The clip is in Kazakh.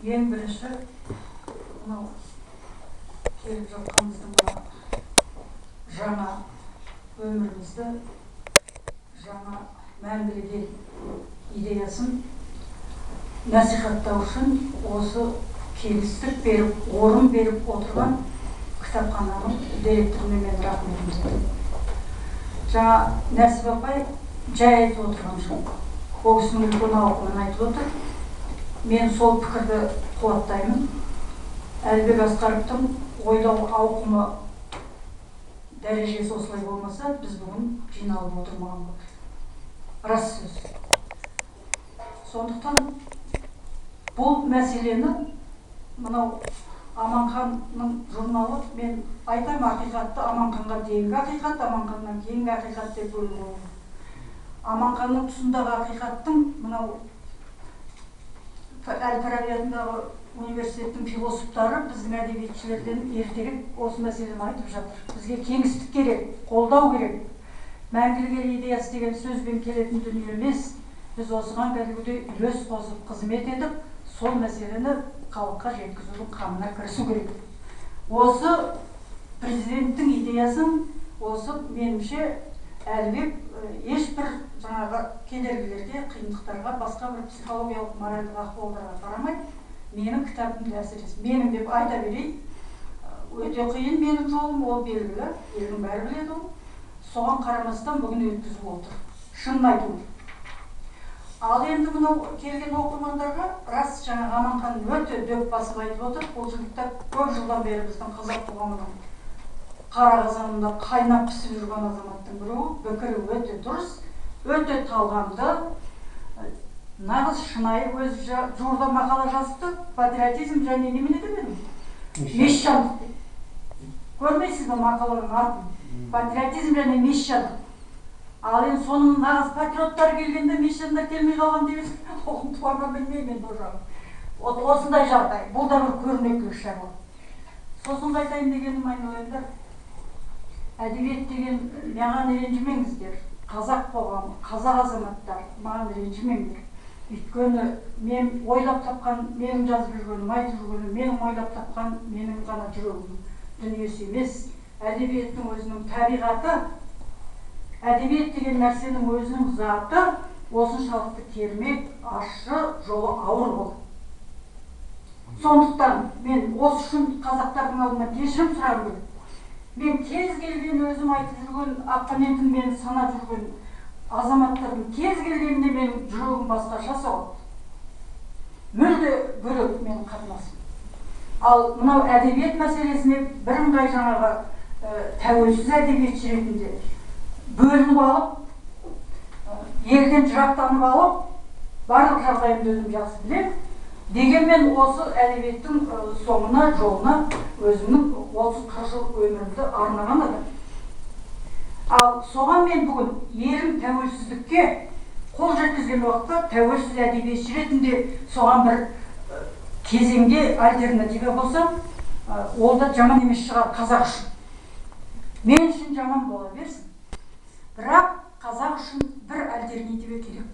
ең бірінші мынау келіп жатқанымыздың жаңа өмірімізді, жаңа мәңгілік ел идеясын насихаттау үшін осы кеңістік беріп, орын беріп отырған кітапхананың директорына мен рахметімді айтамын. Жаңа Нәсіп апай жай айтып отырған жоқ. Ол кісінің үлкен ауқымын айтып отыр. Мен сол пікірді қуаттаймын. Әлібек Асқаровтың ойлау ауқымы дәрежесі осылай болмаса, біз бүгін жиналып отырмаған болар. Рас сөз. Сондықтан бұл мәселені мынау Аманханның журналы, мен айтам ақиқатты Аманханға дейінгі ақиқат, Аманханнан кейінгі ақиқат деп бөлуге. Аманханның тұсындағы ақиқаттың мынау Әл-Фараби атындағы университеттің философтары біздің әдебиетшілерден ертерек осы мәселені айтып жатыр. Бізге кеңістік керек, қолдау керек. Мәңгілік ел идеясы деген сөзбен келетін дүние емес. Біз осыған кәдімгідей үлес қосып қызмет етіп, сол мәселені халыққа жеткізудің қамына кірісу керек. Осы президенттің идеясын, осы меніңше Әлібек ешбір жаңағы кедергілерге, қиындықтарға, басқа бір психологиялық моральдық ахуалдарға қарамай, менің кітабымды әсіресе, менің деп айта берейін, өте қиын менің жолым, ол белгілі, елдің бәрі біледі ол. Соған қарамастан бүгін өткізіп отыр. Шынын айту. Ал енді мынау келген оқырмандарға рас жаңағы Аманхан өте дөп басып айтып отыр. Бұл жігіттер көп жылдан бері біздің қазақ қоғамының қара қазанында қайнап пісіп жүрген азаматтың біреуі. Пікірі өте дұрыс, өте талғамды, нағыз шынайы, өзі жуырда мақала жазыпты. Патриотизм және немене демедім? Мещандық дейді. Көрмейсіз бе мақаланың атын? Патриотизм және мещандық. Ал енді соның нағыз патриоттар келгенде мещандар келмей қалған дейміз. Оғын туарға білмеймін енді ожағын. Осындай жағдай. Бұл да бір көрнекілік шаруа. Сосын айтайын дегенім айналайындар. Әдебиет деген маған ренжімеңіздер. Қазақ қоғамы, қазақ азаматтар маған ренжімеңдер. Өйткені мен ойлап тапқан, менің жазып жүргенім, айтып жүргенім, менің ойлап тапқан, менің ғана жүрегім дүниесі емес. Әдебиеттің өзінің табиғаты, әдебиет деген нәрсенің өзінің заты осыншалықты кермек, ащы, жолы ауыр болды. Сондықтан мен осы үшін қазақтардың алдына кешірім сұрағым келеді. Мен кез келген өзім айтып жүрген, оппонентім мені санап жүрген азаматтардың кез келгенде менің жүрегім басқаша соғады. Мүлде бөлек менің қатынасым. Ал мынау әдебиет мәселесіне бірыңғай жаңағы тәуелсіз әдебиетші ретінде бөлініп алып, елден жырақтанып алып, барлық жағдайымды өзім жақсы білемін. Дегенмен осы әдебиеттің соңына, жолына өзімнің 30-40 жыл өмірімді арнаған адам. Ал соған мен бүгін елім тәуелсіздікке қол жеткізген уақытта тәуелсіз әдебиетші ретінде соған бір кезеңде альтернатива болсам, ол да жаман емес шығар қазақ үшін. Мен үшін жаман бола берсін. Бірақ қазақ үшін бір альтернатива керек қой.